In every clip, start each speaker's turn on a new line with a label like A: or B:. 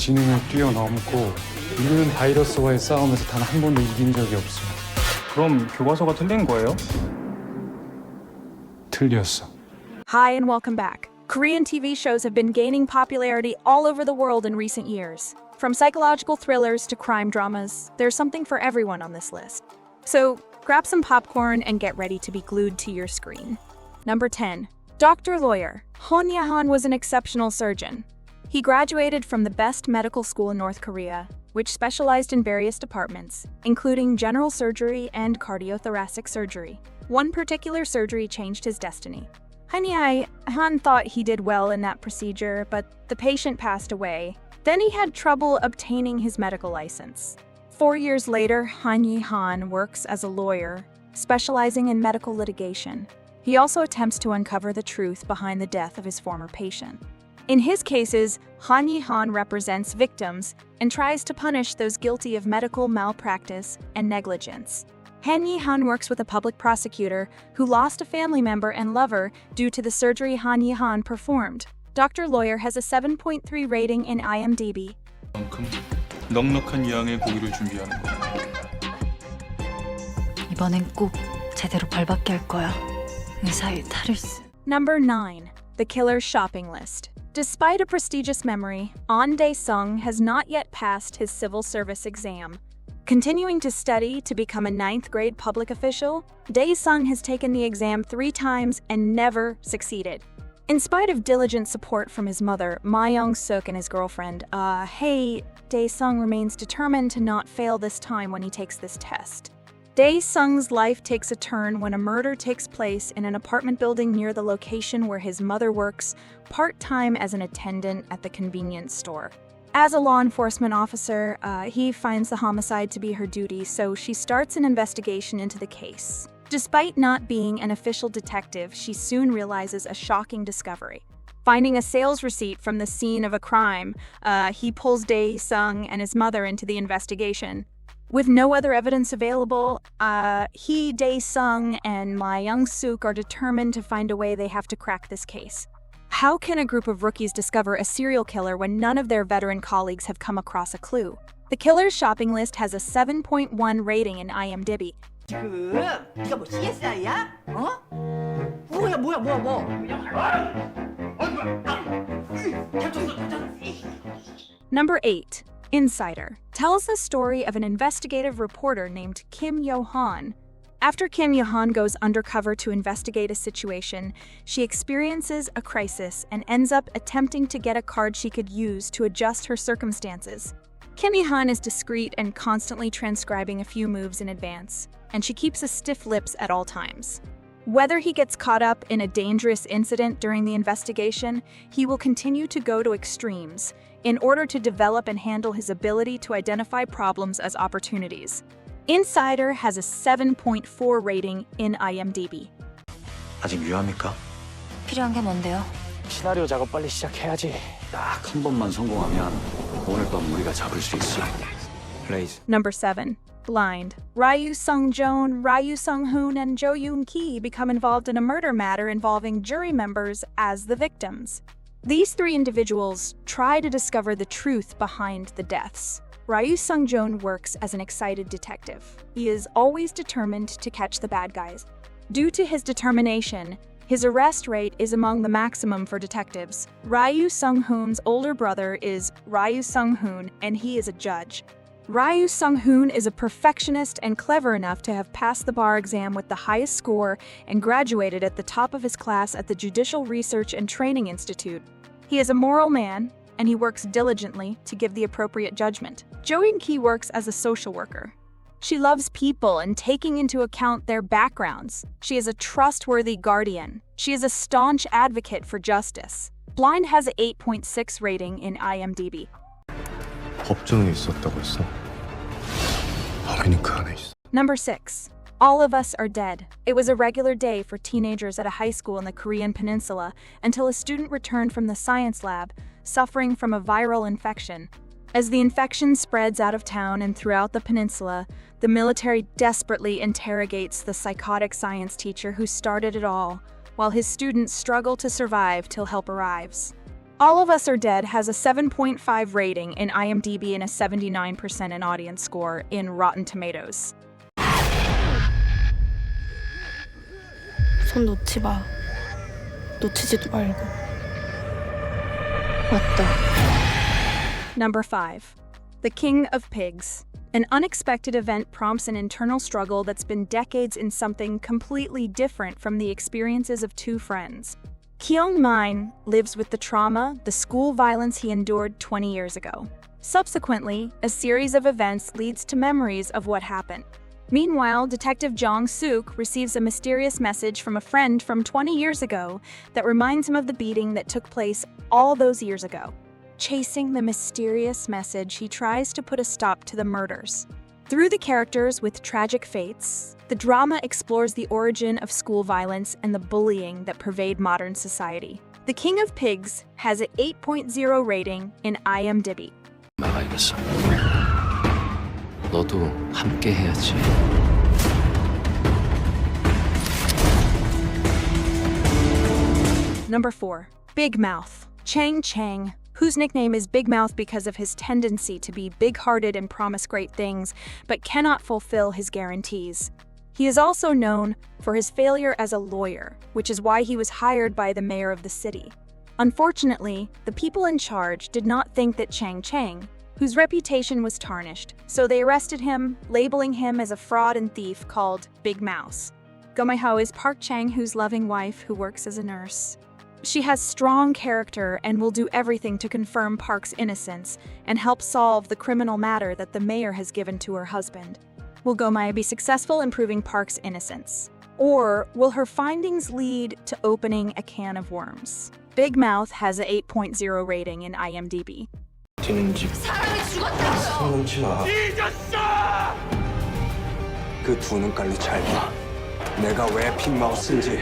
A: 지능을 뛰어넘고 인류는 바이러스와의 싸움에서 단 한 번도 이긴 적이 없어.
B: 그럼 교과서가 틀린 거예요?
A: 틀렸어.
C: Hi and welcome back. Korean TV shows have been gaining popularity all over the world in recent years. From psychological thrillers to crime dramas, there's something for everyone on this list. So grab some popcorn and get ready to be glued to your screen. Number 10. Dr. Lawyer. Hon Ya-han was an exceptional surgeon. He graduated from the best medical school in North Korea, which specialized in various departments, including general surgery and cardiothoracic surgery. One particular surgery changed his destiny. Han Ya-han thought he did well in that procedure, but the patient passed away. Then he had trouble obtaining his medical license. 4 years later, Han Yi-han works as a lawyer, specializing in medical litigation. He also attempts to uncover the truth behind the death of his former patient. In his cases, Han Yi-han represents victims and tries to punish those guilty of medical malpractice and negligence. Han Yi-han works with a public prosecutor who lost a family member and lover due to the surgery Han Yi-han performed. Dr. Lawyer has a 7.3 rating in IMDb.
D: 만큼 넉넉한 양의 고기를 준비하는 거야.
E: 이번엔 꼭 제대로 벌받게 할 거야. 의사의 탈을 쓴.
C: Number 9. The Killer's Shopping List. Despite a prestigious memory, Ahn Dae-sung has not yet passed his civil service exam. Continuing to study to become a 9th grade public official, Dae-sung has taken the exam 3 times and never succeeded. In spite of diligent support from his mother, Ma Young-suk, and his girlfriend, Hae, Dae-sung remains determined to not fail this time when he takes this test. Dae-sung's life takes a turn when a murder takes place in an apartment building near the location where his mother works part-time as an attendant at the convenience store. As a law enforcement officer, he finds the homicide to be her duty, so she starts an investigation into the case. Despite not being an official detective, she soon realizes a shocking discovery. Finding a sales receipt from the scene of a crime, he pulls Dae-sung and his mother into the investigation. With no other evidence available, he, Dae-sung, and Ma Young-suk are determined to find a way they have to crack this case. How can a group of rookies discover a serial killer when none of their veteran colleagues have come across a clue? The Killer's Shopping List has a 7.1 rating in IMDb.
F: 네가 뭐 CSI야? 어? 뭐야?
C: Number 8. Insider tells the story of an investigative reporter named Kim Yo-han. After Kim Yo-han goes undercover to investigate a situation, she experiences a crisis and ends up attempting to get a card she could use to adjust her circumstances. Kim Yo-han is discreet and constantly transcribing a few moves in advance, and she keeps a stiff lips at all times. Whether he gets caught up in a dangerous incident during the investigation, he will continue to go to extremes in order to develop and handle his ability to identify problems as opportunities. Insider has a 7.4 rating in IMDb.
G: 아직 유합니까?
E: 필요한 게 뭔데요?
A: 시나리오 작업 빨리 시작해야지.
G: 딱 한 번만 성공하면 오늘 밤 우리가 잡을 수 있어. 레이즈.
C: Number 7. Blind. Ryu Sung-joon, Ryu Sung-hoon, and Jo Yoon-ki become involved in a murder matter involving jury members as the victims. These 3 individuals try to discover the truth behind the deaths. Ryu Sung-joon works as an excited detective. He is always determined to catch the bad guys. Due to his determination, his arrest rate is among the maximum for detectives. Ryu Sung-hoon's older brother is Ryu Sung-hoon, and he is a judge. Ryu Sung-hoon is a perfectionist and clever enough to have passed the bar exam with the highest score and graduated at the top of his class at the Judicial Research and Training Institute. He is a moral man, and he works diligently to give the appropriate judgment. Jo Yoon-ki works as a social worker. She loves people and taking into account their backgrounds. She is a trustworthy guardian. She is a staunch advocate for justice. Blind has an 8.6 rating in IMDb.
A: 법정에 있었다고 했어. 범인은 그 안에 있어.
C: Number 6. All of Us Are Dead. It was a regular day for teenagers at a high school in the Korean peninsula until a student returned from the science lab, suffering from a viral infection. As the infection spreads out of town and throughout the peninsula, the military desperately interrogates the psychotic science teacher who started it all, while his students struggle to survive till help arrives. All of Us Are Dead has a 7.5 rating in IMDb and a 79% in audience score in Rotten Tomatoes.
H: 손 놓지 마. 놓치지도 말고.
E: 맞다.
C: Number 5. The King of Pigs. An unexpected event prompts an internal struggle that's been decades in something completely different from the experiences of two friends. Kyung Min lives with the trauma, the school violence he endured 20 years ago. Subsequently, a series of events leads to memories of what happened. Meanwhile, Detective Jong Suk receives a mysterious message from a friend from 20 years ago that reminds him of the beating that took place all those years ago. Chasing the mysterious message, he tries to put a stop to the murders. Through the characters with tragic fates, the drama explores the origin of school violence and the bullying that pervade modern society. The King of Pigs has an 8.0 rating in IMDb.
G: 막아야겠어. 너도 함께 해야지.
C: Number 4. Big Mouth. Chang Chang, whose nickname is Big Mouth because of his tendency to be big-hearted and promise great things, but cannot fulfill his guarantees. He is also known for his failure as a lawyer, which is why he was hired by the mayor of the city. Unfortunately, the people in charge did not think that Chang Chang, whose reputation was tarnished, so they arrested him, labeling him as a fraud and thief called Big Mouse. Gomaiho is Park Chang-hoo's loving wife who works as a nurse. She has strong character and will do everything to confirm Park's innocence and help solve the criminal matter that the mayor has given to her husband. Will Gomai be successful in proving Park's innocence? Or will her findings lead to opening a can of worms? Big Mouth has an 8.0 rating in IMDb.
I: 그 두 눈깔로 잘 봐. 내가 왜 빅마우스인지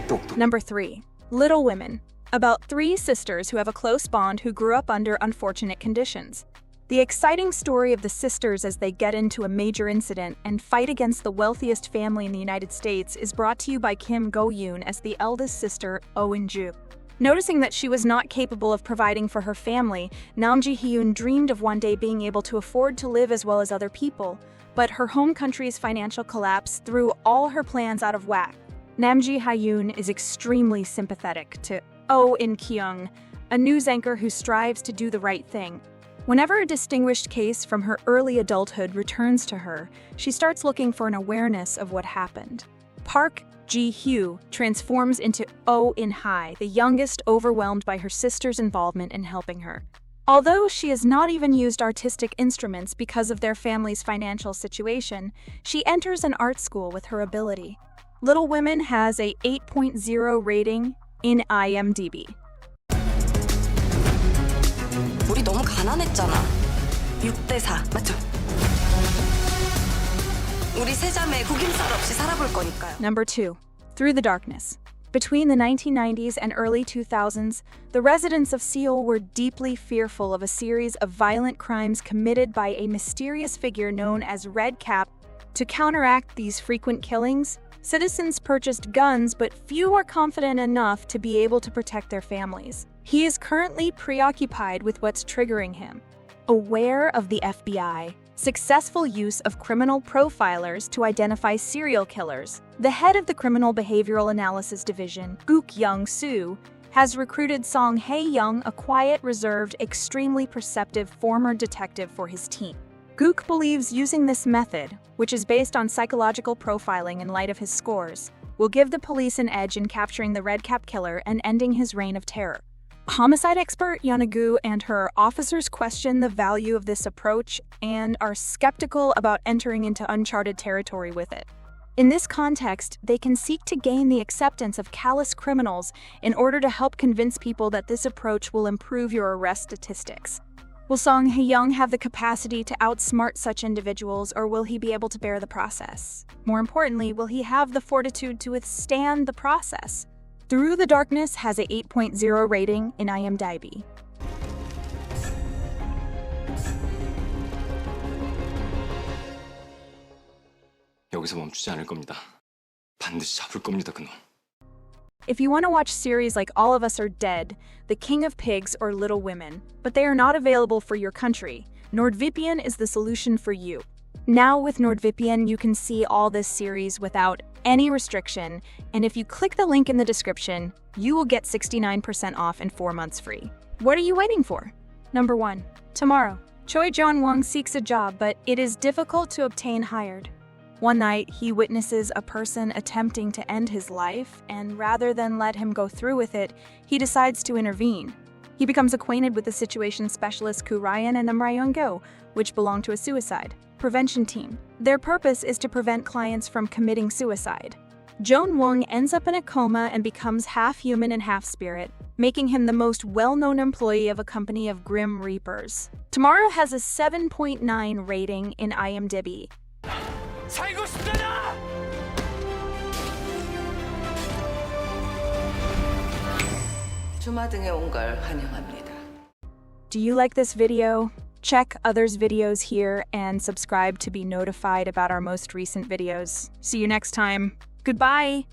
I: 똑똑.
C: Number 3. Little Women. About 3 sisters who have a close bond who grew up under unfortunate conditions. The exciting story of the sisters as they get into a major incident and fight against the wealthiest family in the United States is brought to you by Kim Go-yoon as the eldest sister, Oh In-ju. Noticing that she was not capable of providing for her family, Nam Ji-hyun dreamed of one day being able to afford to live as well as other people, but her home country's financial collapse threw all her plans out of whack. Nam Ji-hyun is extremely sympathetic to Oh In-kyung, a news anchor who strives to do the right thing. Whenever a distinguished case from her early adulthood returns to her, she starts looking for an awareness of what happened. Park Ji-hyo transforms into Oh In-hae, the youngest, overwhelmed by her sister's involvement in helping her. Although she has not even used artistic instruments because of their family's financial situation, she enters an art school with her ability. Little Women has a 8.0 rating in IMDb.
J: 우리 너무 가난했잖아. 6대4, 맞죠? 우리 세 자매 구김살 없이 살아볼 거니까요.
C: Number 2. Through the Darkness. Between the 1990s and early 2000s, the residents of Seoul were deeply fearful of a series of violent crimes committed by a mysterious figure known as Red Cap. To counteract these frequent killings, citizens purchased guns, but few are confident enough to be able to protect their families. He is currently preoccupied with what's triggering him. Aware of the FBI, successful use of criminal profilers to identify serial killers, the head of the Criminal Behavioral Analysis Division, Gook Young-soo, has recruited Song Hae-young, a quiet, reserved, extremely perceptive former detective for his team. Gook believes using this method, which is based on psychological profiling in light of his scores, will give the police an edge in capturing the Red Cap killer and ending his reign of terror. Homicide expert Yeongu and her officers question the value of this approach and are skeptical about entering into uncharted territory with it. In this context, they can seek to gain the acceptance of callous criminals in order to help convince people that this approach will improve your arrest statistics. Will Song Hae-young have the capacity to outsmart such individuals, or will he be able to bear the process? More importantly, will he have the fortitude to withstand the process? Through the Darkness has a 8.0 rating in IMDb.
I: 여기서 멈추지 않을 겁니다. 반드시 잡을 겁니다, 그놈.
C: If you want to watch series like All of Us Are Dead, The King of Pigs, or Little Women, but they are not available for your country, NordVPN is the solution for you. Now with NordVPN, you can see all this series without any restriction, and if you click the link in the description, you will get 69% off and 4 months free. What are you waiting for? Number 1. Tomorrow. Choi Jeon-won seeks a job, but it is difficult to obtain hired. One night, he witnesses a person attempting to end his life, and rather than let him go through with it, he decides to intervene. He becomes acquainted with the situation specialist Koo Ryan and Young-go, which belong to a suicide prevention team. Their purpose is to prevent clients from committing suicide. Jeon-won ends up in a coma and becomes half human and half spirit, making him the most well-known employee of a company of Grim Reapers. Tomorrow has a 7.9 rating in IMDb.
F: 주마등에 온 걸 환영합니다.
C: Do you like this video? Check others' videos here and subscribe to be notified about our most recent videos. See you next time. Goodbye!